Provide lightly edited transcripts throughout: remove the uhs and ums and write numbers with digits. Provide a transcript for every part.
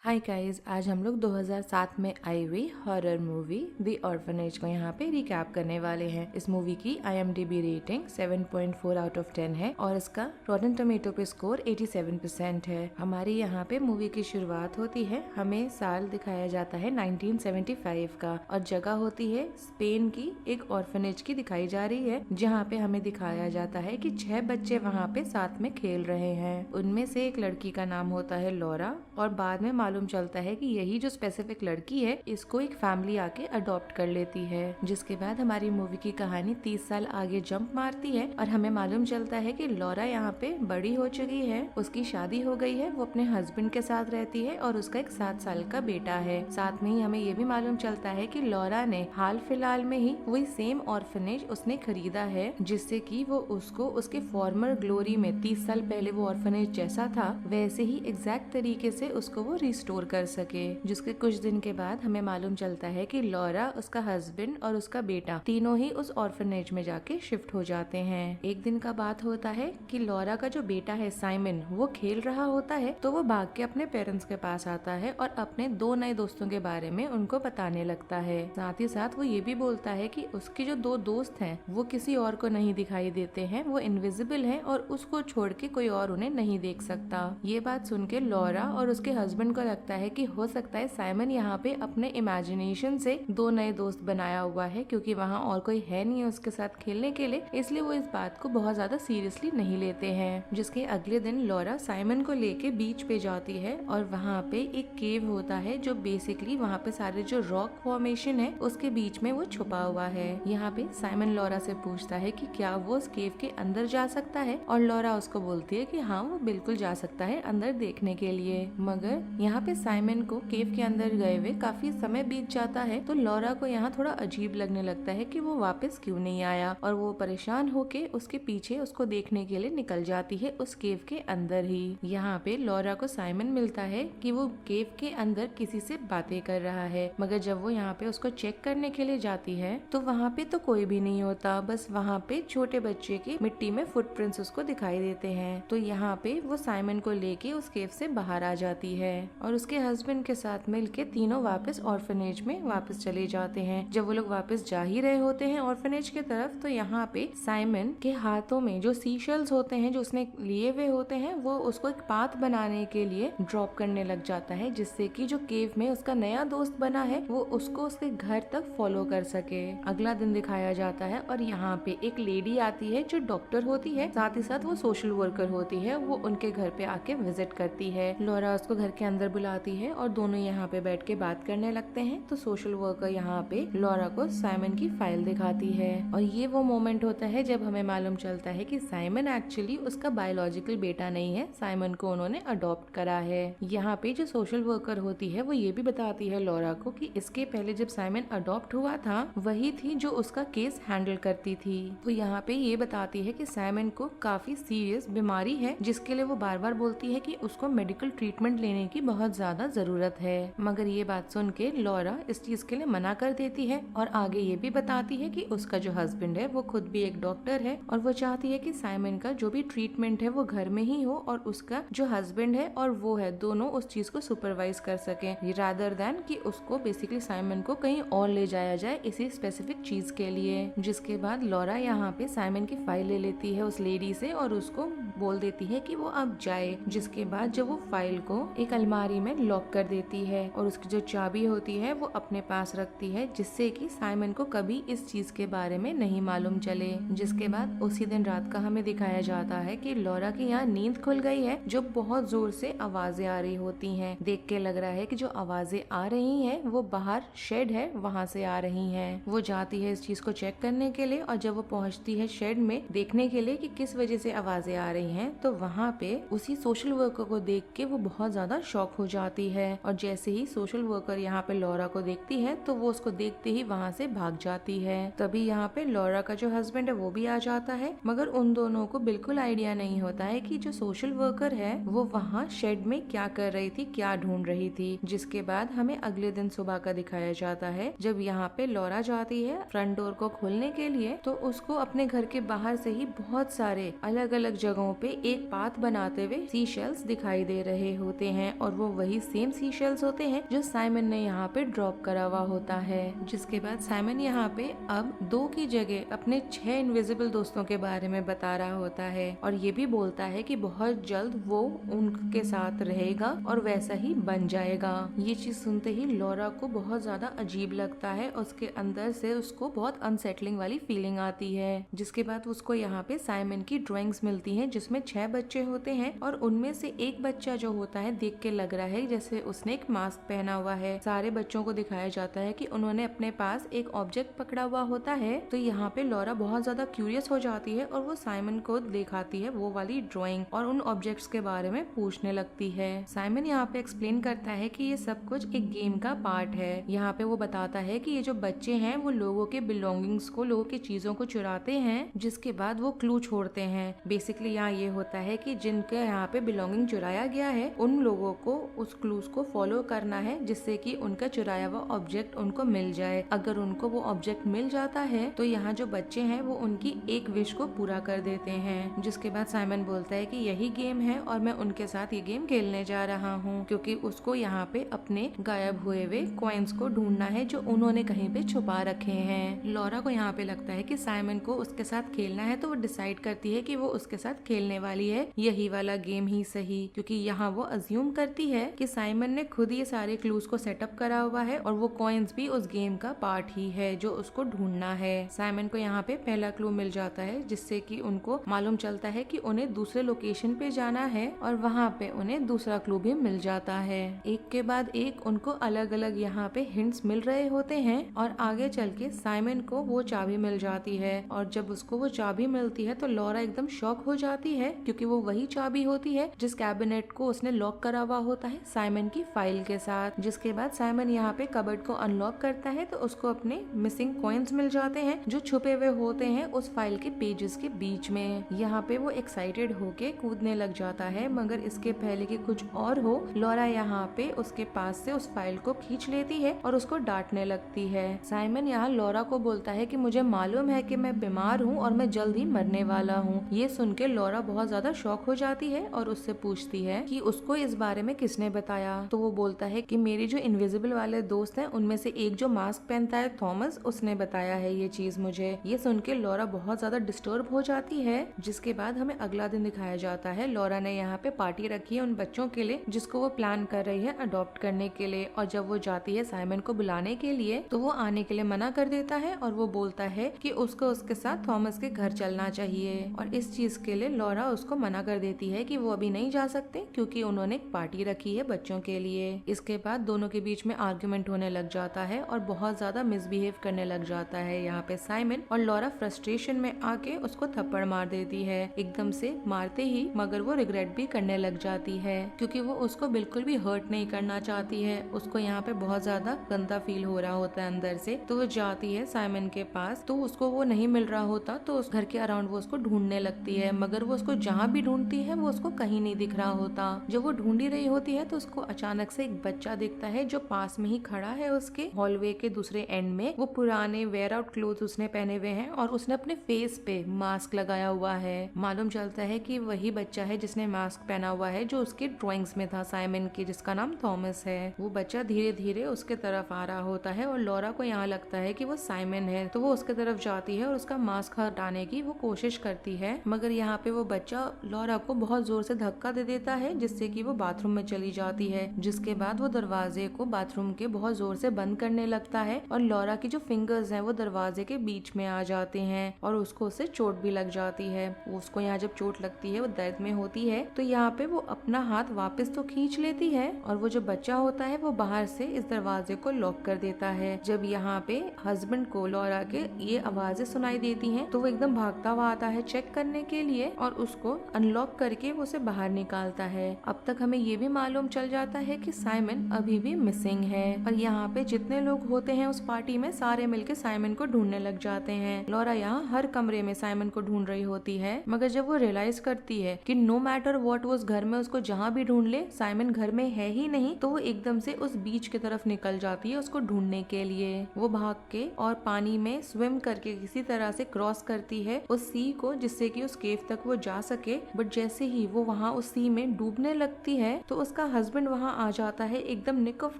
Hi guys, आज हम लोग 2007 में आई हुई हॉरर मूवी द ऑर्फनेज को यहाँ पे रिकैप करने वाले हैं। इस मूवी की IMDb रेटिंग 7.4 आउट ऑफ 10 है और इसका रॉटन टोमेटो पे स्कोर 87% है। हमारी यहाँ पे मूवी की शुरुआत होती है, हमें साल दिखाया जाता है 1975 का और जगह होती है स्पेन की एक ऑर्फनेज की दिखाई जा रही है, जहाँ पे हमें दिखाया जाता है कि 6 बच्चे वहाँ पे साथ में खेल रहे हैं। उनमें से एक लड़की का नाम होता है लॉरा और बाद में मालूम चलता है कि यही जो स्पेसिफिक लड़की है इसको एक फैमिली आके अडॉप्ट कर लेती है। जिसके बाद हमारी मूवी की कहानी 30 साल आगे जंप मारती है और हमें मालूम चलता है कि लॉरा यहाँ पे बड़ी हो चुकी है, उसकी शादी हो गई है, वो अपने हस्बैंड के साथ रहती है और उसका एक 7 साल का बेटा है। साथ में ही हमें ये भी मालूम चलता है कि लॉरा ने हाल फिलहाल में ही वही सेम ऑर्फनेज उसने खरीदा है, जिससे कि वो उसको उसके फॉर्मर ग्लोरी में 30 साल पहले वो ऑर्फनेज जैसा था वैसे ही एग्जैक्ट तरीके से उसको वो रिस्टोर कर सके। जिसके कुछ दिन के बाद हमें मालूम चलता है कि लॉरा, उसका हस्बैंड और उसका बेटा तीनों ही उस ऑर्फनेज में जाके शिफ्ट हो जाते हैं। एक दिन का बात होता है कि लॉरा का जो बेटा है साइमन, वो खेल रहा होता है तो वो भाग के अपने पेरेंट्स के पास आता है और अपने 2 नए दोस्तों के बारे में उनको बताने लगता है। साथ ही साथ वो ये भी बोलता है कि उसके जो 2 दोस्त हैं वो किसी और को नहीं दिखाई देते हैं, वो इनविजिबल हैं और उसको छोड़ के कोई और उन्हें नहीं देख सकता। ये बात सुन के लॉरा और उसके हस्बैंड को लगता है कि हो सकता है साइमन यहाँ पे अपने इमेजिनेशन से 2 नए दोस्त बनाया हुआ है, क्योंकि वहाँ और कोई है नहीं है उसके साथ खेलने के लिए, इसलिए वो इस बात को बहुत ज्यादा सीरियसली नहीं लेते हैं। जिसके अगले दिन लॉरा साइमन को लेके बीच पे जाती है और वहाँ पे एक केव होता है जो बेसिकली वहाँ पे सारे जो रॉक फॉर्मेशन है उसके बीच में वो छुपा हुआ है। यहाँ पे साइमन लॉरा से पूछता है कि क्या वो उस केव के अंदर जा सकता है और लॉरा उसको बोलती है कि हाँ, वो बिल्कुल जा सकता है अंदर देखने के लिए। मगर यहाँ पे साइमन को केव के अंदर गए हुए काफी समय बीत जाता है तो लॉरा को यहाँ थोड़ा अजीब लगने लगता है कि वो वापस क्यों नहीं आया और वो परेशान होके उसके पीछे उसको देखने के लिए निकल जाती है उस केव के अंदर ही। यहाँ पे लॉरा को साइमन मिलता है कि वो केव के अंदर किसी से बातें कर रहा है, मगर जब वो यहाँ पे उसको चेक करने के लिए जाती है तो वहाँ पे तो कोई भी नहीं होता, बस वहाँ पे छोटे बच्चे के मिट्टी में फुटप्रिंट्स उसको दिखाई देते हैं। तो यहाँ पे वो साइमन को लेके उस केव से बाहर आ जाती है और उसके हस्बैंड के साथ मिलके तीनों वापस ऑर्फनेज में वापस चले जाते हैं। जब वो लोग वापस जा ही रहे होते हैं ऑर्फनेज की तरफ तो यहाँ पे साइमन के हाथों में जो सीशेल्स होते हैं जो उसने लिए हुए होते हैं वो उसको एक पाथ बनाने के लिए ड्रॉप करने लग जाता है, जिससे कि जो केव में उसका नया दोस्त बना है वो उसको उसके घर तक फॉलो कर सके। अगला दिन दिखाया जाता है और यहाँ पे एक लेडी आती है जो डॉक्टर होती है, साथ ही साथ वो सोशल वर्कर होती है। वो उनके घर पे आके विजिट करती है। लॉरा उसको घर के अंदर बुलाती है और दोनों यहाँ पे बैठ के बात करने लगते हैं। तो सोशल वर्कर यहाँ पे लॉरा को साइमन की फाइल दिखाती है और ये वो मोमेंट होता है जब हमें मालूम चलता है कि साइमन एक्चुअली उसका बायोलॉजिकल बेटा नहीं है, साइमन को उन्होंने अडॉप्ट करा है। यहाँ पे जो सोशल वर्कर होती है वो ये भी बताती है लॉरा को कि इसके पहले जब साइमन अडॉप्ट हुआ था वही थी जो उसका केस हैंडल करती थी। तो यहाँ पे ये बताती है कि साइमन को काफी सीरियस बीमारी है जिसके लिए वो बार बार बोलती है कि उसको मेडिकल ट्रीटमेंट लेने की बहुत ज्यादा जरूरत है। मगर ये बात सुन के लॉरा इस चीज के लिए मना कर देती है और आगे ये भी बताती है कि उसका जो हस्बैंड है वो खुद भी एक डॉक्टर है और वो चाहती है कि साइमन का जो भी ट्रीटमेंट है वो घर में ही हो और उसका जो हस्बैंड है और वो है दोनों उस चीज को सुपरवाइज कर सके, रादर देन कि उसको बेसिकली साइमन को कहीं और ले जाया जाए इसी स्पेसिफिक चीज के लिए। जिसके बाद लॉरा यहाँ पे साइमन की फाइल ले लेती है उस लेडी से और उसको बोल देती है कि वो अब जाए। जिसके बाद जब वो फाइल को एक अलमारी में लॉक कर देती है और उसकी जो चाबी होती है वो अपने पास रखती है, जिससे कि साइमन को कभी इस चीज के बारे में नहीं मालूम चले। जिसके बाद उसी दिन रात का हमें दिखाया जाता है कि लॉरा की यहाँ नींद खुल गई है, जो बहुत जोर से आवाजें आ रही होती हैं। देख के लग रहा है कि जो आवाजें आ रही हैं वो बाहर शेड है वहाँ से आ रही हैं। वो जाती है इस चीज को चेक करने के लिए और जब वो पहुँचती है शेड में देखने के लिए कि किस वजह से आवाजें आ रही हैं तो वहाँ पे उसी सोशल वर्कर को देख के वो बहुत ज्यादा शॉक हो जाती है और जैसे ही सोशल वर्कर यहाँ पे लॉरा को देखती है तो वो उसको देखते ही वहाँ से भाग जाती है। तभी यहाँ पे लॉरा का जो हस्बैंड है वो भी आ जाता है, मगर उन दोनों को बिल्कुल आइडिया नहीं होता है कि जो सोशल वर्कर है वो वहाँ शेड में क्या कर रही थी, क्या ढूंढ रही थी। जिसके बाद हमें अगले दिन सुबह का दिखाया जाता है जब यहाँ पे लॉरा जाती है फ्रंट डोर को खोलने के लिए तो उसको अपने घर के बाहर से ही बहुत सारे अलग अलग जगहों पे एक पाथ बनाते हुए सी शेल्स दिखाई दे रहे होते होते हैं और वो वही सेम सीशेल्स होते हैं जो साइमन ने यहाँ पे ड्रॉप करा हुआ होता है। जिसके बाद साइमन यहाँ पे अब 2 की जगह अपने 6 इनविजिबल दोस्तों के बारे में बता रहा होता है और ये भी बोलता है कि बहुत जल्द वो उनके साथ रहेगा और वैसा ही बन जाएगा। ये चीज सुनते ही लॉरा को बहुत ज्यादा अजीब लगता है, उसके अंदर से उसको बहुत अनसेटलिंग वाली फीलिंग आती है। जिसके बाद उसको यहाँ पे साइमन की ड्राइंग्स मिलती हैं जिसमें 6 बच्चे होते हैं और उनमें से एक बच्चा जो होता है देख के लग रहा है जैसे उसने एक मास्क पहना हुआ है। सारे बच्चों को दिखाया जाता है कि उन्होंने अपने पास एक ऑब्जेक्ट पकड़ा हुआ होता है। तो यहाँ पे लॉरा बहुत ज्यादा क्यूरियस हो जाती है और वो साइमन को दिखाती है वो वाली ड्राइंग और उन ऑब्जेक्ट्स के बारे में पूछने लगती है। साइमन यहाँ पे एक्सप्लेन करता है कि ये सब कुछ एक गेम का पार्ट है। यहाँ पे वो बताता है कि ये जो बच्चे हैं वो लोगों के बिलोंगिंग्स को, लोगों की चीजों को चुराते हैं, जिसके बाद वो क्लू छोड़ते हैं। बेसिकली यहाँ ये होता है कि जिनके यहाँ पे बिलोंगिंग चुराया गया है उन लोगों को उस क्लूज को फॉलो करना है जिससे कि उनका चुराया हुआ ऑब्जेक्ट उनको मिल जाए। अगर उनको वो ऑब्जेक्ट मिल जाता है तो यहाँ जो बच्चे हैं वो उनकी एक विश को पूरा कर देते हैं। जिसके बाद साइमन बोलता है कि यही गेम है और मैं उनके साथ ये गेम खेलने जा रहा हूँ क्योंकि उसको यहाँ पे अपने गायब हुए हुए कॉइन्स को ढूंढना है जो उन्होंने कहीं पे छुपा रखे हैं। लॉरा को यहाँ पे लगता है कि साइमन को उसके साथ खेलना है तो वो डिसाइड करती है कि वो उसके साथ खेलने वाली है यही वाला गेम ही सही, क्योंकि यहाँ वो अज्यूम करती है कि साइमन ने खुद ये सारे क्लूज को सेटअप करा हुआ है और वो कॉइन्स भी उस गेम का पार्ट ही है जो उसको ढूंढना है। साइमन को यहाँ पे पहला क्लू मिल जाता है जिससे कि उनको मालूम चलता है कि उन्हें दूसरे लोकेशन पे जाना है और वहाँ पे उन्हें दूसरा क्लू भी मिल जाता है। एक के बाद एक उनको अलग अलग यहाँ पे हिंट्स मिल रहे होते हैं और आगे चल के साइमन को वो चाबी मिल जाती है और जब उसको वो चाबी मिलती है तो लॉरा एकदम शॉक हो जाती है क्योंकि वो वही चाबी होती है जिस कैबिनेट को उसने लॉक करा हुआ होता है साइमन की फाइल के साथ। जिसके बाद साइमन यहाँ पे कबर्ड को अनलॉक करता है तो उसको अपने मिसिंग कॉइन्स मिल जाते हैं जो छुपे हुए होते हैं उस फाइल के पेजेस के बीच में। यहाँ पे वो एक्साइटेड होके कूदने लग जाता है, मगर इसके पहले कि कुछ और हो लॉरा यहाँ पे उसके पास से उस फाइल को खींच लेती है और उसको डांटने लगती है। साइमन यहाँ लॉरा को बोलता है कि मुझे मालूम है कि मैं बीमार हूँ और मैं जल्द ही मरने वाला हूँ। ये सुन के लॉरा बहुत ज्यादा शॉक हो जाती है और उससे पूछती है कि उसको इस बारे में किसने बताया। तो वो बोलता है कि मेरे जो इनविजिबल वाले दोस्त हैं उनमें से एक जो मास्क पहनता है थॉमस, उसने बताया है ये चीज मुझे। ये सुन के लॉरा बहुत ज्यादा डिस्टर्ब हो जाती है। जिसके बाद हमें अगला दिन दिखाया जाता है। लॉरा ने यहाँ पे पार्टी रखी है उन बच्चों के लिए जिसको वो प्लान कर रही है अडॉप्ट करने के लिए, और जब वो जाती है साइमन को बुलाने के लिए तो वो आने के लिए मना कर देता है और वो बोलता है कि उसको उसके साथ थॉमस के घर चलना चाहिए। और इस चीज के लिए लॉरा उसको मना कर देती है कि वो अभी नहीं जा सकते क्योंकि उन्होंने एक पार्टी रखी है बच्चों के लिए। इसके बाद दोनों के बीच में आर्ग्यूमेंट होने लग जाता है और बहुत ज्यादा मिसबिहेव करने लग जाता है यहाँ पे साइमन, और लॉरा फ्रस्ट्रेशन में आके उसको थप्पड़ मार देती है एकदम से मारते ही, मगर वो रिग्रेट भी करने लग जाती है क्योंकि वो उसको बिल्कुल भी हर्ट नहीं करना चाहती है। उसको यहाँ पे बहुत ज्यादा गंदा फील हो रहा होता है अंदर से। तो वो जाती है साइमन के पास, तो उसको वो नहीं मिल रहा होता तो उस घर के अराउंड वो उसको ढूंढने लगती है, मगर वो उसको जहाँ भी ढूंढती है वो उसको कहीं नहीं दिख रहा होता। जब वो ढूंढी रही होती है तो उसको अचानक से एक बच्चा दिखता है जो पास में ही खड़ा है उसके हॉलवे के दूसरे एंड में। वो पुराने वेयर आउट क्लोथ उसने पहने हुए हैं और उसने अपने फेस पे मास्क लगाया हुआ है। मालूम चलता है कि वही बच्चा है जिसने मास्क पहना हुआ है जो उसके ड्राइंग्स में था साइमन की, जिसका नाम थॉमस है। वो बच्चा धीरे धीरे उसके तरफ आ रहा होता है और लॉरा को यहाँ लगता है कि वो साइमन है, तो वो उसके तरफ जाती है और उसका मास्क हटाने की वो कोशिश करती है, मगर यहाँ पे वो बच्चा लॉरा को बहुत जोर से धक्का दे देता है जिससे कि वो बाथरूम में चली जाती है। जिसके बाद वो दरवाजे को बाथरूम के बहुत जोर से बंद करने लगता है और लॉरा की जो फिंगर्स हैं वो दरवाजे के बीच में आ जाते हैं और उसको उससे चोट भी लग जाती है। उसको यहाँ जब चोट लगती है वो दर्द में होती है, तो यहाँ पे वो अपना हाथ वापस तो खींच लेती है और वो जो बच्चा होता है वो बाहर से इस दरवाजे को लॉक कर देता है। जब यहाँ पे हस्बैंड को लॉरा के ये आवाजें सुनाई देती हैं तो वो एकदम भागता हुआ आता है चेक करने के लिए और उसको अनलॉक करके वो उसे बाहर निकालता है। अब तक हमें ये भी मालूम चल जाता है कि साइमन अभी भी मिसिंग है और यहाँ पे जितने लोग होते हैं उस पार्टी में सारे मिलके साइमन को ढूंढने लग जाते हैं। लॉरा यहाँ हर कमरे में साइमन को ढूंढ रही होती है, मगर जब वो रियलाइज करती है कि नो मैटर व्हाट वो उस घर में उसको जहाँ भी ढूंढ ले साइमन घर में है ही नहीं, तो वो एकदम से उस बीच की तरफ निकल जाती है उसको ढूंढने के लिए। वो भाग के और पानी में स्विम करके किसी तरह से क्रॉस करती है उस सी को जिससे कि उस केव तक वो जा सके, बट जैसे ही वो वहाँ उस सी में डूबने लगती लगती है तो उसका हस्बैंड वहाँ आ जाता है एकदम निक ऑफ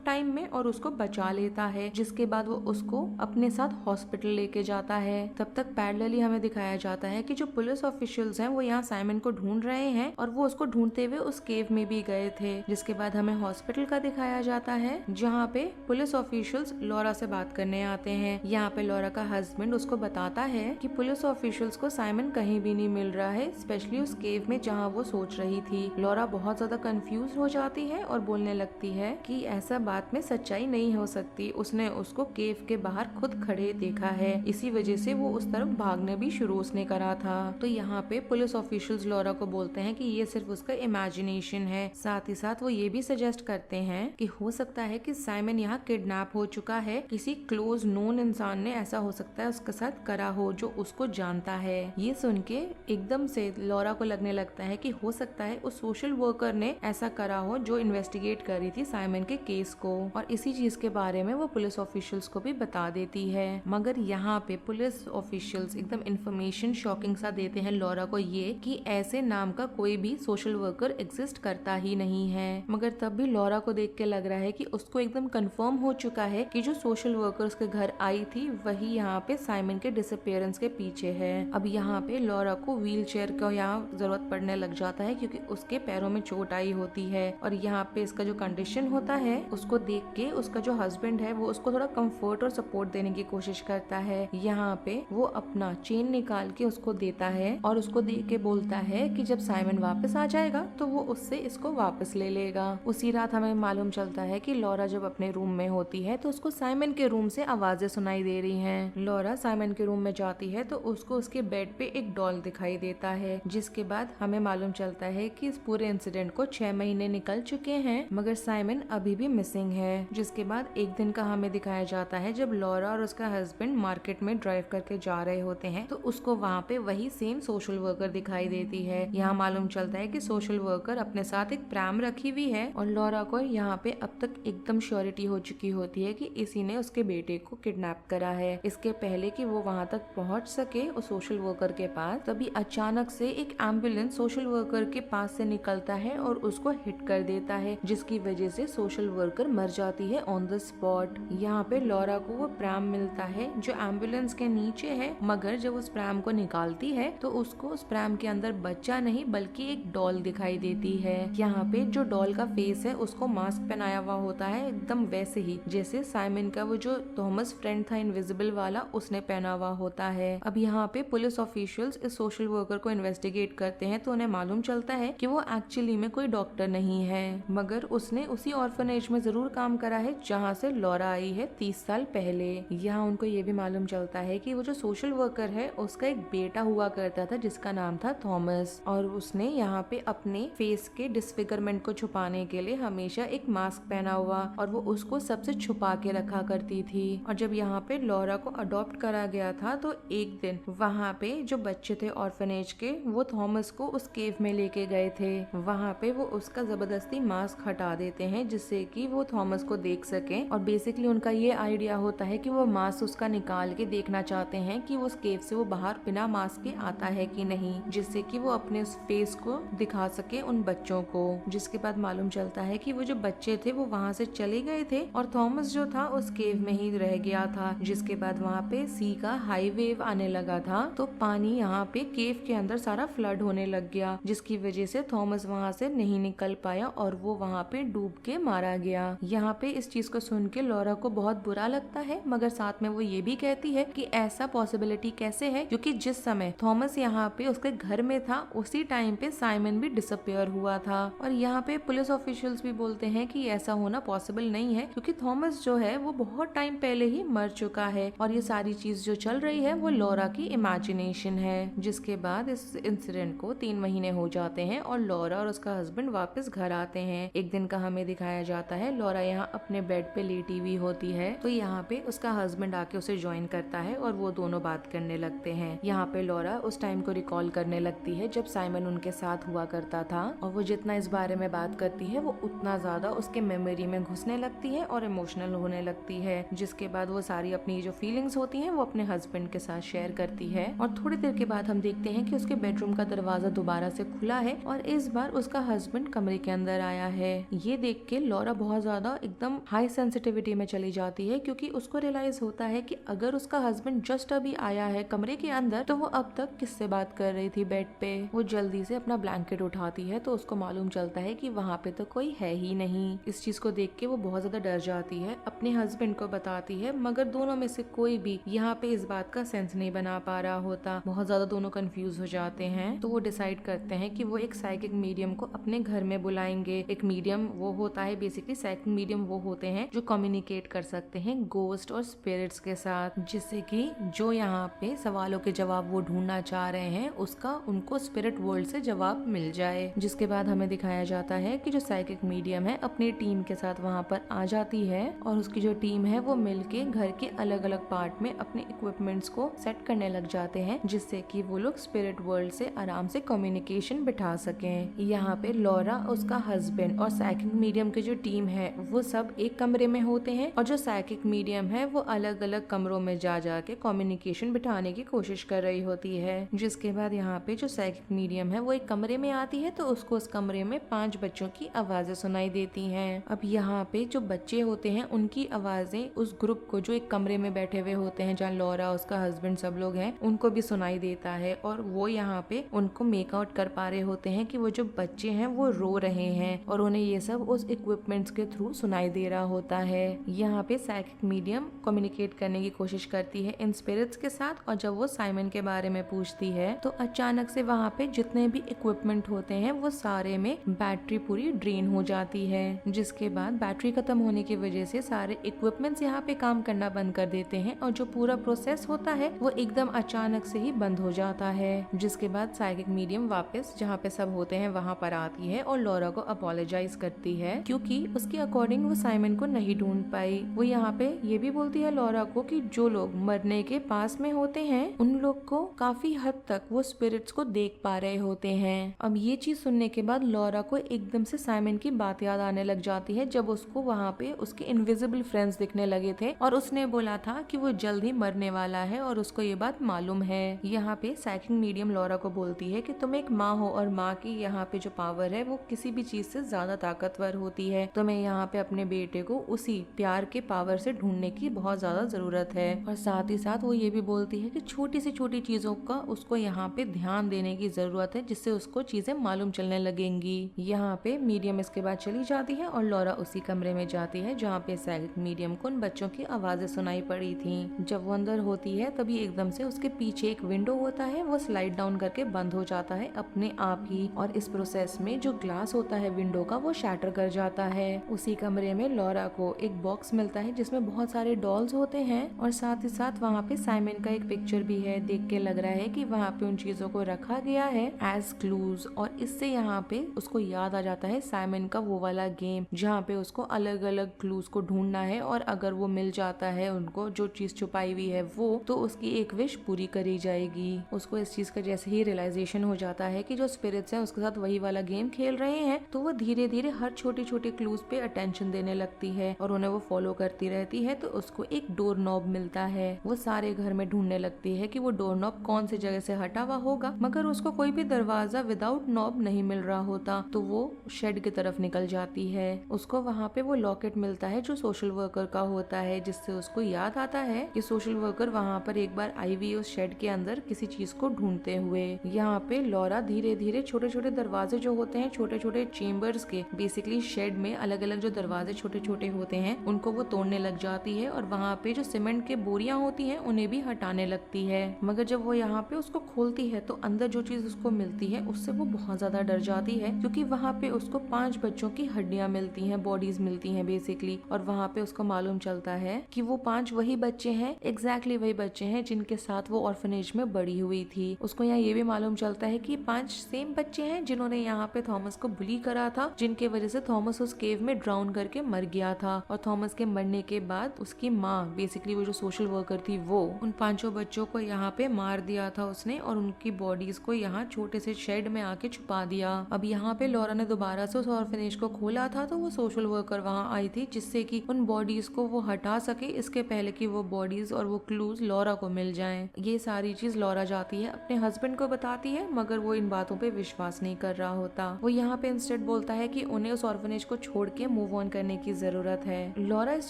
टाइम में और उसको बचा लेता है, जिसके बाद वो उसको अपने साथ हॉस्पिटल लेके जाता है। तब तक पैरेलली हमें दिखाया जाता है कि जो पुलिस ऑफिशियल्स हैं वो यहाँ साइमन को ढूंढ रहे हैं और वो उसको ढूंढते हुए उस केव में भी गए थे। जिसके बाद हमें हॉस्पिटल का दिखाया जाता है जहाँ पे पुलिस ऑफिशियल्स लॉरा से बात करने आते हैं। यहाँ पे लॉरा का हस्बैंड उसको बताता है कि पुलिस ऑफिशियल्स को साइमन कहीं भी नहीं मिल रहा है, स्पेशली उस केव में जहाँ वो सोच रही थी। लॉरा बहुत ज्यादा कंफ्यूज हो जाती है और बोलने लगती है कि ऐसा बात में सच्चाई नहीं हो सकती, उसने उसको केव के बाहर खुद खड़े देखा है, इसी वजह से वो उस तरफ भागने भी शुरू उसने करा था। तो यहाँ पे पुलिस ऑफिशियल्स लॉरा को बोलते हैं कि ये सिर्फ उसका इमेजिनेशन है। साथ ही साथ वो ये भी सजेस्ट करते हैं कि हो सकता है कि साइमन यहाँ किडनैप हो चुका है, किसी क्लोज नोन इंसान ने ऐसा हो सकता है उसके साथ करा हो जो उसको जानता है। ये सुन के एकदम से लॉरा को लगने लगता है कि हो सकता है उस सोशल वर्कर ने ऐसा करा हो जो इन्वेस्टिगेट कर रही थी साइमन के केस को, और इसी चीज के बारे में वो पुलिस ऑफिशियल्स को भी बता देती है। मगर यहाँ पे पुलिस ऑफिशियल्स एकदम इन्फॉर्मेशन शॉकिंग सा देते हैं लॉरा को ये कि ऐसे नाम का कोई भी सोशल वर्कर एग्जिस्ट करता ही नहीं है। मगर तब भी लॉरा को देख के लग रहा है कि उसको एकदम कंफर्म हो चुका है कि जो सोशल वर्कर उसके घर आई थी वही यहाँ पे साइमन के डिसअपीयरेंस के पीछे है। अब यहाँ पे लॉरा को व्हील चेयर का यहाँ जरूरत पड़ने लग जाता है क्योंकि उसके पैरों में चोट आई होती है, और यहाँ पे इसका जो कंडीशन होता है उसको देख के उसका जो हस्बैंड है वो उसको थोड़ा कंफर्ट और सपोर्ट देने की कोशिश करता है। यहाँ पे वो अपना चेन निकाल के उसको देता है और उसको दे के बोलता है कि जब साइमन वापस आ जाएगा तो वो उससे इसको वापस ले लेगा। उसी रात हमें मालूम चलता है कि लॉरा जब अपने रूम में होती है तो उसको साइमन के रूम से आवाजें सुनाई दे रही हैं। लॉरा साइमन के रूम में जाती है तो उसको उसके बेड पे एक डॉल दिखाई देता है, जिसके बाद हमें मालूम चलता है कि इस पूरे इंसिडेंट को 6 महीने निकल चुके हैं मगर साइमन अभी भी मिसिंग है। जिसके बाद एक दिन का हमें दिखाया जाता है जब लॉरा और उसका हस्बैंड मार्केट में ड्राइव करके जा रहे होते हैं तो उसको वहाँ पे वही सेम सोशल वर्कर दिखाई देती है। यहाँ मालूम चलता है कि सोशल वर्कर अपने साथ एक प्रैम रखी हुई है और लॉरा को यहाँ पे अब तक एकदम श्योरिटी हो चुकी होती है कि इसी ने उसके बेटे को किडनैप करा है। इसके पहले कि वो वहाँ तक पहुँच सके उस सोशल वर्कर के पास, तभी अचानक से एक एम्बुलेंस सोशल वर्कर के पास से निकलता है और उसको हिट कर देता है, जिसकी वजह से सोशल वर्कर मर जाती है ऑन द स्पॉट। यहाँ पे लॉरा को वो प्रैम मिलता है जो एम्बुलेंस के नीचे है, मगर जब उस प्रैम को निकालती है तो उसको उस प्रैम के अंदर बच्चा नहीं बल्कि एक डॉल दिखाई देती है। यहाँ पे जो डॉल का फेस है उसको मास्क पहनाया हुआ होता है एकदम वैसे ही जैसे साइमन का वो जो थॉमस फ्रेंड था इनविजिबल वाला उसने पहना हुआ होता है। अब यहाँ पे पुलिस ऑफिशियल्स इस सोशल वर्कर को इन्वेस्टिगेट करते हैं तो उन्हें मालूम चलता है कि वो एक्चुअली में कोई डॉक्टर नहीं है, मगर उसने उसी ऑर्फनेज में जरूर काम करा है जहाँ से लॉरा आई है 30 साल पहले। यहाँ उनको ये भी मालूम चलता है कि वो जो सोशल वर्कर है उसका एक बेटा हुआ करता था जिसका नाम था थॉमस, और उसने यहाँ पे अपने फेस के डिसफिगरमेंट को छुपाने के लिए हमेशा एक मास्क पहना हुआ और वो उसको सबसे छुपा के रखा करती थी। और जब यहाँ पे लॉरा को अडॉप्ट करा गया था तो एक दिन वहाँ पे जो बच्चे थे ऑर्फनेज के वो थॉमस को उस केव में लेके गए थे। वहाँ पे वो उसका जबरदस्ती मास्क हटा देते हैं जिससे कि वो थॉमस को देख सके, और बेसिकली उनका ये आइडिया होता है कि वो मास्क उसका निकाल के देखना चाहते हैं कि वो उस केव से वो बाहर बिना मास्क के आता है कि नहीं, जिससे कि वो अपने उस फेस को दिखा सके उन बच्चों को। जिसके बाद मालूम चलता है कि वो जो बच्चे थे वो वहाँ से चले गए थे और थॉमस जो था उस केव में ही रह गया था। जिसके बाद वहाँ पे सी का हाई वेव आने लगा था तो पानी यहाँ पे केव के अंदर सारा फ्लड होने लग गया, जिसकी वजह से थॉमस वहाँ से नहीं निकल पाया और वो वहाँ पे डूब के मारा गया। यहाँ पे इस चीज को सुन के लॉरा को बहुत बुरा लगता है, मगर साथ में वो ये भी कहती है कि ऐसा पॉसिबिलिटी कैसे है क्योंकि जिस समय थॉमस यहाँ पे उसके घर में था उसी टाइम पे साइमन भी डिसअपियर हुआ था। और यहाँ पे पुलिस ऑफिशियल्स भी बोलते हैं कि ऐसा होना पॉसिबल नहीं है क्योंकि थॉमस जो है वो बहुत टाइम पहले ही मर चुका है और ये सारी चीज जो चल रही है वो लॉरा की इमेजिनेशन है। जिसके बाद इस इंसिडेंट को 3 महीने हो जाते हैं और लॉरा और उसका हस्बैंड वापस घर आते हैं। एक दिन का हमें दिखाया जाता है लॉरा यहाँ अपने बेड पे लेटी हुई होती है तो यहाँ पे उसका हस्बैंड आके उसे ज्वाइन करता है और वो दोनों बात करने लगते हैं। यहाँ पे लॉरा उस टाइम को रिकॉल करने लगती है जब साइमन उनके साथ हुआ करता था और वो जितना इस बारे में बात करती है वो उतना ज्यादा उसके मेमोरी में घुसने लगती है और इमोशनल होने लगती है। जिसके बाद वो सारी अपनी जो फीलिंग्स होती हैं वो अपने हस्बैंड के साथ शेयर करती है और थोड़ी देर के बाद हम देखते हैं कि उसके बेडरूम का दरवाजा दोबारा से खुला है और इस बार उसका हस्बैंड हस्बैंड कमरे के अंदर आया है। ये देख के लॉरा बहुत ज्यादा एकदम हाई सेंसिटिविटी में चली जाती है, क्योंकि उसको रियलाइज होता है कि अगर उसका हस्बैंड जस्ट अभी आया है कमरे के अंदर तो वो अब तक किससे बात कर रही थी बेड पे। वो जल्दी से अपना ब्लैंकेट उठाती है तो उसको मालूम चलता है कि वहाँ पे तो कोई है ही नहीं। इस चीज को देख के वो बहुत ज्यादा डर जाती है, अपने हस्बैंड को बताती है, मगर दोनों में से कोई भी यहाँ पे इस बात का सेंस नहीं बना पा रहा होता। बहुत ज्यादा दोनों कंफ्यूज हो जाते हैं, तो वो डिसाइड करते हैं कि वो एक साइकिक मीडियम को अपने घर में बुलाएंगे। एक मीडियम वो होता है, बेसिकली साइकिक मीडियम वो होते हैं जो कम्युनिकेट कर सकते हैं गोस्ट और स्पिरिट्स के साथ, जिससे कि जो यहाँ पे सवालों के जवाब वो ढूंढना चाह रहे हैं उसका उनको स्पिरिट वर्ल्ड से जवाब मिल जाए। जिसके बाद हमें दिखाया जाता है कि जो साइकिक मीडियम है अपनी टीम के साथ वहाँ पर आ जाती है और उसकी जो टीम है वो मिलके घर के अलग अलग पार्ट में अपने इक्विपमेंट्स को सेट करने लग जाते हैं, जिससे कि वो लोग स्पिरिट वर्ल्ड से आराम से कम्युनिकेशन बिठा सकें। यहाँ पे लॉरा, उसका हस्बैंड और साइकिक मीडियम की जो टीम है वो सब एक कमरे में होते हैं और जो साइकिक मीडियम है वो अलग अलग कमरों में जा के कम्युनिकेशन बिठाने की कोशिश कर रही होती है। जिसके बाद यहाँ पे जो साइकिक मीडियम है वो एक कमरे में आती है तो उसको उस कमरे में 5 बच्चों की आवाजें सुनाई देती हैं। अब यहाँ पे जो बच्चे होते हैं उनकी आवाजें उस ग्रुप को जो एक कमरे में बैठे हुए होते हैं जहाँ लॉरा, उसका हस्बैंड, सब लोग हैं, उनको भी सुनाई देता है और वो यहाँ पे उनको मेक आउट कर पा रहे होते हैं कि वो जो बच्चे हैं वो रो रहे हैं और उन्हें ये सब उस इक्विपमेंट्स के थ्रू सुनाई दे रहा होता है। यहाँ पे साइकिक मीडियम कम्युनिकेट करने की कोशिश करती है इन स्पिरिट्स के साथ और जब वो साइमन के बारे में पूछती है तो अचानक से वहाँ पे जितने भी इक्विपमेंट होते हैं वो सारे में बैटरी पूरी ड्रेन हो जाती है। जिसके बाद बैटरी खत्म होने की वजह से सारे इक्विपमेंट्स यहाँ पे काम करना बंद कर देते हैं और जो पूरा प्रोसेस होता है वो एकदम अचानक से ही बंद हो जाता है। जिसके बाद साइकिक मीडियम वापस जहाँ पे सब होते हैं वहाँ पर आती है और लॉरा को अपोलोजाइज करती है क्योंकि उसके अकॉर्डिंग वो साइमन को नहीं ढूंढ पाई। वो यहाँ पे ये भी बोलती है लॉरा को कि जो लोग मरने के पास में होते हैं उन लोग को काफी हद तक वो स्पिरिट्स को देख पा रहे होते हैं। अब ये चीज सुनने के बाद लॉरा को एकदम से साइमन की बात याद आने लग जाती है जब उसको वहाँ पे उसके इनविजिबल फ्रेंड्स दिखने लगे थे और उसने बोला था कि वो जल्द ही मरने वाला है और उसको ये बात मालूम है। यहाँ पे साइकिक मीडियम लॉरा को बोलती है कि तुम एक माँ हो और माँ की यहाँ पे जो पावर है वो किसी भी चीज से ज्यादा ताकतवर होती है। तुम्हें यहाँ पे अपने बेटे को उसी प्यार के पावर से ढूंढने की बहुत ज्यादा जरूरत है। और साथ ही साथ वो ये भी बोलती है कि छोटी से छोटी चीजों का उसको यहाँ पे ध्यान देने की जरूरत है जिससे उसको चीजें मालूम चलने लगेंगी। यहाँ पे मीडियम इसके बाद चली जाती है और लॉरा उसी कमरे में जाती है जहाँ पे साइकिक मीडियम को उन बच्चों की आवाजें सुनाई पड़ी थी। जब वो अंदर होती है तभी एकदम से उसके पीछे एक विंडो होता है वो स्लाइड डाउन करके बंद हो जाता है अपने आप ही और इस प्रोसेस में जो ग्लास होता है विंडो का वो शैटर कर जाता है। उसी कमरे में लॉरा को एक बॉक्स मिलता है जिसमें बहुत सारे डॉल्स होते हैं और साथ ही साथ वहाँ पे साइमन का एक पिक्चर भी है। देख के लग रहा है कि वहाँ पे उन चीजों को रखा गया है एज क्लूज और इससे यहाँ पे उसको याद आ जाता है साइमन का वो वाला गेम जहाँ पे उसको अलग अलग क्लूज को ढूंढना है और अगर वो मिल जाता है उनको जो चीज छुपाई हुई है वो तो उसकी एक विश पूरी करी जाएगी। उसको इस चीज का जैसे ही रियलाइजेशन हो जाता है कि जो स्पिरिट्स हैं उसके साथ वही वाला गेम खेल रहे हैं तो वो धीरे धीरे हर छोटी छोटी क्लूज पे अटेंशन देने लगती है और उन्हें वो फॉलो करती रहती है। तो उसको एक डोर नॉब मिलता है। वो सारे घर में ढूंढने लगती है कि वो डोर नॉब कौन सी जगह से हटा हुआ होगा मगर उसको कोई भी दरवाजा विदाउट नॉब नहीं मिल रहा होता। तो वो शेड की तरफ निकल जाती है। उसको वहाँ पे वो लॉकेट मिलता है जो सोशल वर्कर का होता है जिससे उसको याद आता है कि सोशल वर्कर वहाँ पर एक बार आई हुई उस शेड के अंदर किसी चीज को ढूंढते हुए। यहाँ पे लॉरा धीरे धीरे छोटे छोटे दरवाजे जो होते हैं छोटे छोटे चेम्बर्स के बेसिकली शेड में अलग अलग जो दरवाजे छोटे छोटे होते हैं उनको वो तोड़ने लग जाती है और वहाँ पे जो सीमेंट के बोरियां होती हैं उन्हें भी हटाने लगती है। मगर जब वो यहाँ पे उसको खोलती है तो अंदर जो चीज उसको मिलती है उससे वो बहुत ज्यादा डर जाती है क्योंकि वहाँ पे उसको 5 बच्चों की हड्डियां मिलती हैं, बॉडीज मिलती हैं बेसिकली। और वहाँ पे उसको मालूम चलता है कि वो 5 वही बच्चे हैं, एग्जैक्टली वही बच्चे हैं जिनके साथ वो ऑर्फनेज में बड़ी हुई थी। उसको यहाँ ये भी मालूम चलता है कि 5 सेम बच्चे हैं जिन्होंने यहाँ पे थॉमस को बुली करा था, जिनके वजह से थॉमस उस केव में ड्राउन करके मर गया था। और थॉमस के मरने के बाद उसकी माँ बेसिकली वो जो सोशल वर्कर थी वो उन 5 बच्चों को यहाँ पे मार दिया था उसने और उनकी बॉडीज को यहाँ छोटे से शेड में आके छुपा दिया। अब यहाँ पे लॉरा ने दोबारा से उस ऑर्फनेज को खोला था तो वो सोशल वर्कर वहाँ आई थी जिससे कि उन बॉडीज को वो हटा सके इसके पहले कि वो बॉडीज और वो क्लूज लॉरा को मिल जाएं। ये सारी चीज लॉरा जाती है अपने हस्बैंड को बताती है मगर वो इन बातों पे विश्वास नहीं कर रहा होता। वो यहाँ पे इंस्टेड बोलता है कि उन्हें उस ऑर्फनेज को छोड़ के मूव ऑन करने की जरूरत है। लॉरा इस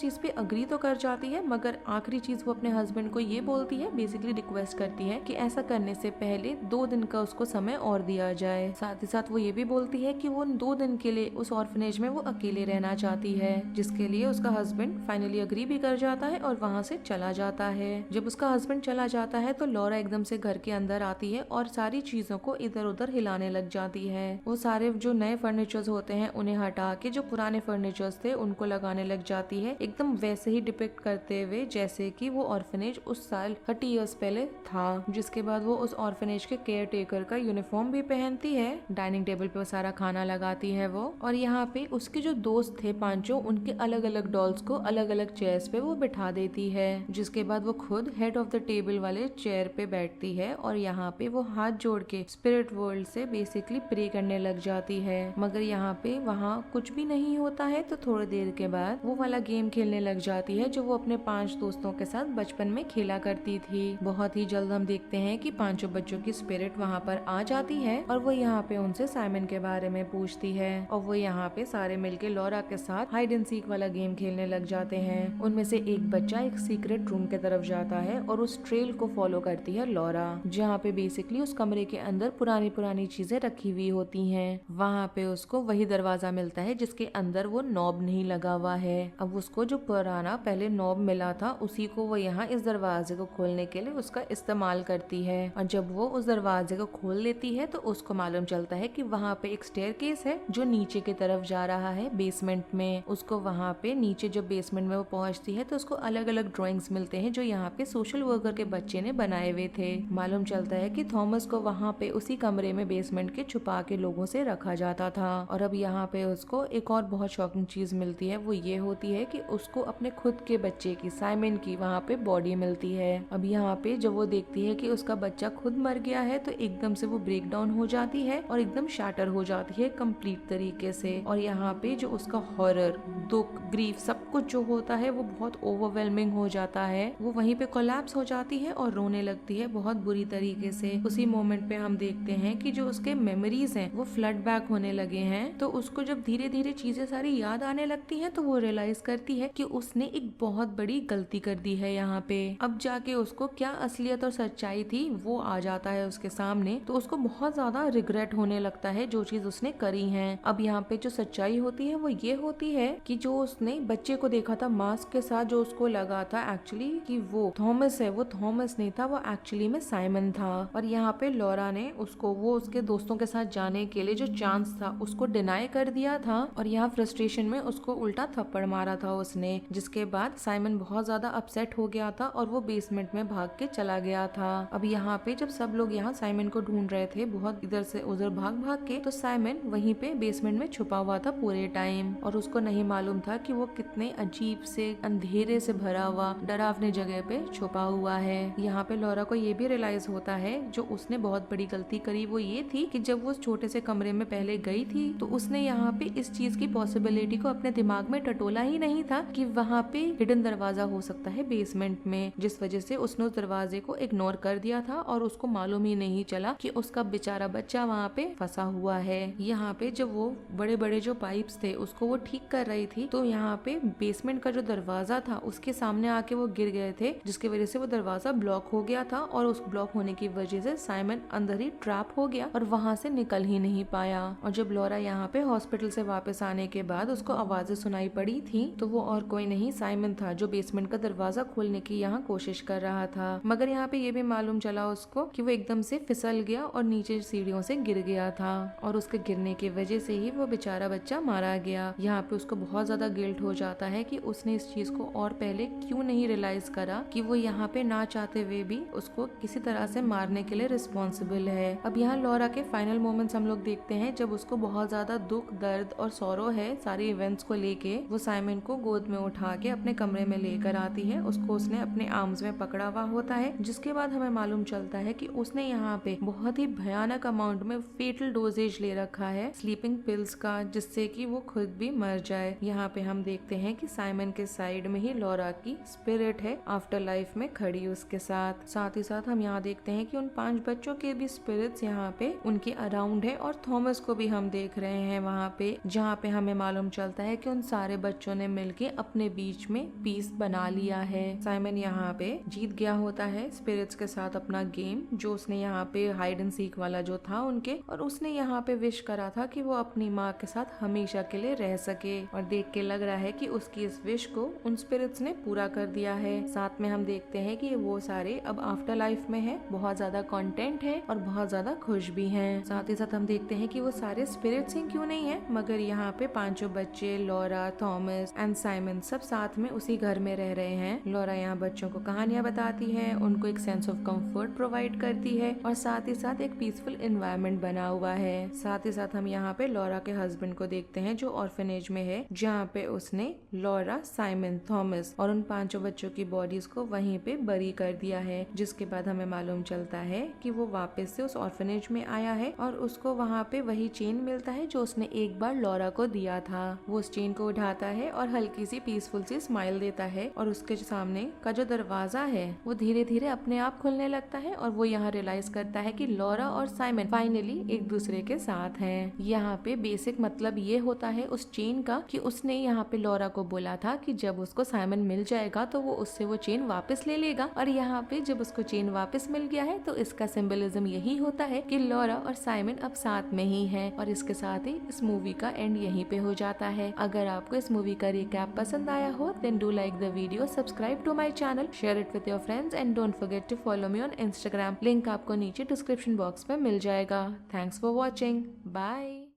चीज पे अग्री तो कर जाती है, मगर आखिरी चीज वो अपने हस्बैंड को ये बोलती है, बेसिकली रिक्वेस्ट करती है कि ऐसा करने से पहले 2 दिन का उसको समय और दिया जाए। साथ ही साथ वो ये भी बोलती है कि वो 2 दिन के लिए उस ऑर्फनेज में वो अकेले रहना चाहती है, जिसके लिए उसका हस्बैंड फाइनली अग्री भी कर जाता है और वहाँ से चला जाता है। जब उसका हस्बैंड चला जाता है तो लॉरा एकदम से घर के अंदर आती है और सारी चीजों को इधर उधर हिलाने लग जाती है। वो सारे जो नए फर्नीचर्स होते हैं उन्हें हटा के जो पुराने फर्नीचर्स थे उनको लगाने लग जाती है, एकदम वैसे ही डिपिक्ट करते हुए जैसे कि वो ऑर्फनेज उस साल 30 इयर्स पहले था। जिसके बाद वो उस ऑर्फनेज के केयर टेकर का यूनिफॉर्म भी पहनती है, डाइनिंग टेबल पे वो सारा खाना लगाती है वो, और यहाँ पे उसके जो दोस्त थे पांचों, उनके अलग अलग डॉल्स को अलग अलग चेयर्स पे वो बिठा देती है। जिसके बाद वो खुद हेड ऑफ द टेबल वाले चेयर पे बैठती है और यहाँ पे वो हाथ जोड़ के स्पिरिट वर्ल्ड से बेसिकली प्रे करने लग जाती है। मगर यहाँ पे वहाँ कुछ भी नहीं होता है, तो थोड़ी देर के बाद वो वाला गेम खेलने लग जाती है जो वो अपने 5 दोस्तों के साथ बचपन में खेला करती थी। बहुत ही जल्द हम देखते हैं कि 5 बच्चों की स्पिरिट वहाँ पर आ जाती है और वो यहाँ पे उनसे साइमन के बारे में पूछती है, और वो यहाँ पे सारे मिलके लॉरा के साथ हाइड एंड सीक वाला गेम खेलने लग जाते हैं। उनमें से एक बच्चा एक सीक्रेट रूम के तरफ जाता है और उस ट्रेल को फॉलो करती है लॉरा, जहाँ पे बेसिकली उस कमरे के अंदर पुरानी पुरानी चीजें रखी हुई होती हैं। वहाँ पे उसको वही दरवाजा मिलता है जिसके अंदर वो नॉब नहीं लगा हुआ है। अब उसको जो पुराना पहले नॉब मिला था उसी को वो यहाँ इस दरवाजे को खोलने के लिए उसका इस्तेमाल करती है, और जब वो उस दरवाजे को खोल लेती है तो उसको मालूम चलता है कि वहाँ पे एक स्टेयरकेस है जो नीचे की तरफ जा रहा है बेसमेंट में। उसको वहाँ पे नीचे जब बेसमेंट में वो पहुँचती है तो उसको अलग अलग ड्राइंग्स मिलते हैं जो यहाँ पे सोशल वर्कर के बच्चे ने बनाए हुए थे। मालूम चलता है कि थॉमस को वहाँ पे उसी कमरे में बेसमेंट के छुपा के लोगों से रखा जाता था। और अब यहाँ पे उसको एक और बहुत शॉकिंग चीज मिलती है, वो ये होती है कि उसको अपने खुद के बच्चे की, साइमन की, वहाँ पे बॉडी मिलती है। अब यहाँ पे जब वो देखती है कि उसका बच्चा खुद मर गया है तो एकदम से वो ब्रेक डाउन हो जाती है और एकदम शैटर हो जाती है कंप्लीट तरीके से। और यहाँ पे जो उसका हॉरर, दुख, ग्रीफ, सब कुछ जो होता है वो बहुत ओवरवेलमिंग हो जाता है। वो वहीं पे कोलैप्स हो जाती है और रोने लगती है बहुत बुरी तरीके से। उसी मोमेंट पे हम देखते हैं कि जो उसके मेमोरीज हैं वो फ्लड बैक होने लगे हैं। तो उसको जब धीरे धीरे चीजें सारी याद आने लगती हैं तो वो रियलाइज करती है कि उसने एक बहुत बड़ी गलती कर दी है यहाँ पे। अब जाके उसको क्या असलियत और सच्चाई थी वो आ जाता है उसके सामने, तो उसको बहुत ज्यादा रिग्रेट होने लगता है जो चीज उसने करी है। अब यहाँ पे जो सच्चाई होती है वो ये होती है कि जो उसने बच्चे को देखा था मास्क के साथ, जो उसको लगा था एक्चुअली कि वो थॉमस है, वो थॉमस नहीं था, वो एक्चुअली में साइमन था। और यहाँ पे लॉरा ने उसको वो उसके दोस्तों के साथ जाने के लिए जो चांस था उसको डिनाई कर दिया था, और यहाँ फ्रस्ट्रेशन में उसको उल्टा थप्पड़ मारा था उसने, जिसके बाद साइमन बहुत ज्यादा अपसेट हो गया था और वो बेसमेंट में भाग के चला गया था। अब यहाँ पे जब सब लोग यहाँ साइमन को ढूंढ रहे थे बहुत इधर से उधर भाग भाग के, तो साइमन वहीं पे बेसमेंट में छुपा हुआ था पूरे टाइम, और उसको नहीं मालूम था कि वो कितने अजीब से अंधेरे से भरा हुआ डरावनी जगह पे छुपा हुआ है। यहाँ पे लॉरा को ये भी रियलाइज होता है जो उसने बहुत बड़ी गलती करी वो ये थी कि जब वो छोटे से कमरे में पहले गई थी तो उसने यहाँ पे इस चीज की पॉसिबिलिटी को अपने दिमाग में टटोला ही नहीं था कि वहाँ पे हिडन दरवाजा हो सकता है बेसमेंट में, जिस वजह से उसने उस दरवाजे को इग्नोर कर दिया था और उसको मालूम ही नहीं चला कि उसका बेचारा बच्चा वहाँ पे फंसा हुआ है। यहाँ पे जब वो बड़े बड़े जो पाइप्स थे उसको वो ठीक कर रही थी तो यहाँ पे बेसमेंट का जो दरवाजा था उसके सामने आके वो गिर गए थे, जिसकी वजह से वो दरवाजा ब्लॉक हो गया था, और उस ब्लॉक होने की वजह से साइमन अंदर ही ट्रैप हो गया और वहाँ से निकल ही नहीं पाया। और जब लॉरा यहाँ पे हॉस्पिटल से वापस आने के बाद उसको आवाजें सुनाई पड़ी थी तो वो और कोई नहीं साइमन था जो बेसमेंट का दरवाजा खोलने की यहाँ कोशिश कर रहा था। मगर यहाँ पे ये भी मालूम चला उसको कि वो एकदम से फिसल गया और नीचे सीढ़ियों से गिर गया था, और उसके गिरने की वजह से ही वो बेचारा बच्चा मारा गया। यहाँ पे उसको बहुत ज्यादा गिल्ट हो जाता है कि उसने इस चीज को और पहले क्यों नहीं रियलाइज करा कि वो यहाँ पे ना चाहते हुए भी उसको किसी तरह से मारने के लिए रिस्पॉन्सिबल है। अब यहाँ लॉरा के फाइनल मोमेंट्स हम लोग देखते हैं जब उसको बहुत ज्यादा दुख, दर्द और सौरो है सारे इवेंट्स को लेके। वो साइमन को गोद में उठा के अपने कमरे में लेकर आती है, उसको उसने अपने आर्म्स में पकड़ा हुआ होता है, जिसके बाद हमें मालूम चलता है कि उसने यहाँ पे बहुत ही भयानक अमाउंट में फेटल डोजेज ले रखा है स्लीपिंग पिल्स का, जिससे कि वो खुद भी मर जाए। यहाँ पे हम देखते हैं कि साइमन के साइड में ही लॉरा की स्पिरिट है आफ्टर लाइफ में खड़ी उसके साथ ही साथ हम यहाँ देखते हैं कि उन 5 बच्चों के भी स्पिरिट्स यहाँ पे उनके अराउंड है, और थॉमस को भी हम देख रहे हैं वहाँ पे, जहाँ पे हमें मालूम चलता है कि उन सारे बच्चों ने मिलके अपने बीच में पीस बना लिया है। साइमन यहाँ पे जीत गया होता है स्पिरिट्स के साथ अपना गेम, जो उसने यहाँ पे हाइड एंड सीक वाला जो था उनके, और उसने यहाँ पे विश करा था कि वो अपनी माँ के साथ हमेशा के लिए रह सके, और देख के लग रहा है कि उसकी इस विश को उन स्पिरिट्स ने पूरा कर दिया है। साथ में हम देखते हैं कि वो सारे अब आफ्टर लाइफ में है, बहुत ज्यादा कंटेंट है और बहुत ज्यादा खुश भी हैं। साथ ही साथ हम देखते हैं कि वो सारे स्पिरिट्स ही क्यों नहीं है, मगर यहाँ पे पांचों बच्चे लॉरा, थॉमस एंड साइमन सब साथ में उसी घर में रह रहे हैं। लॉरा यहाँ बच्चों को कहानियां बताती है, उनको एक सेंस ऑफ कंफर्ट प्रोवाइड करती है और साथ ही साथ एक पीसफुल एनवायरनमेंट बना हुआ है। साथ ही साथ हम यहाँ पे लॉरा के हस्बैंड को देखते हैं जो ऑर्फनेज में है, जहाँ पे उसने लॉरा, साइमन, थॉमस और उन पांचों बच्चों की बॉडीज को वहीं पे बरी कर दिया है। जिसके बाद हमें मालूम चलता है कि वो वापस से उस ऑर्फनेज में आया है और उसको वहाँ पे वही चेन मिलता है जो उसने एक बार लॉरा को दिया था। वो उस चेन को उठाता है और हल्की सी पीसफुल सी स्माइल देता है और उसके सामने का जो दरवाजा है वो धीरे धीरे अपने आप खुलने लगता है और वो यहाँ रियलाइज करता है कि लॉरा और साइमन फाइनली एक दूसरे के साथ हैं। यहाँ पे बेसिक मतलब ये होता है उस चेन का कि उसने यहाँ पे लॉरा को बोला था कि जब उसको साइमन मिल जाएगा तो वो उससे वो चेन वापस ले लेगा, और यहाँ पे जब उसको चेन वापस मिल गया है तो इसका सिंबलिज्म यही होता है कि लॉरा और साइमन अब साथ में ही हैं। और इसके साथ ही इस मूवी का एंड यहीं पे हो जाता है। अगर आपको इस मूवी का रिकैप पसंद आया हो then do like the video, subscribe to my channel, share it with your friends and don't forget to follow me on Instagram. Link आपको नीचे डिस्क्रिप्शन बॉक्स में मिल जाएगा। Thanks for watching, bye.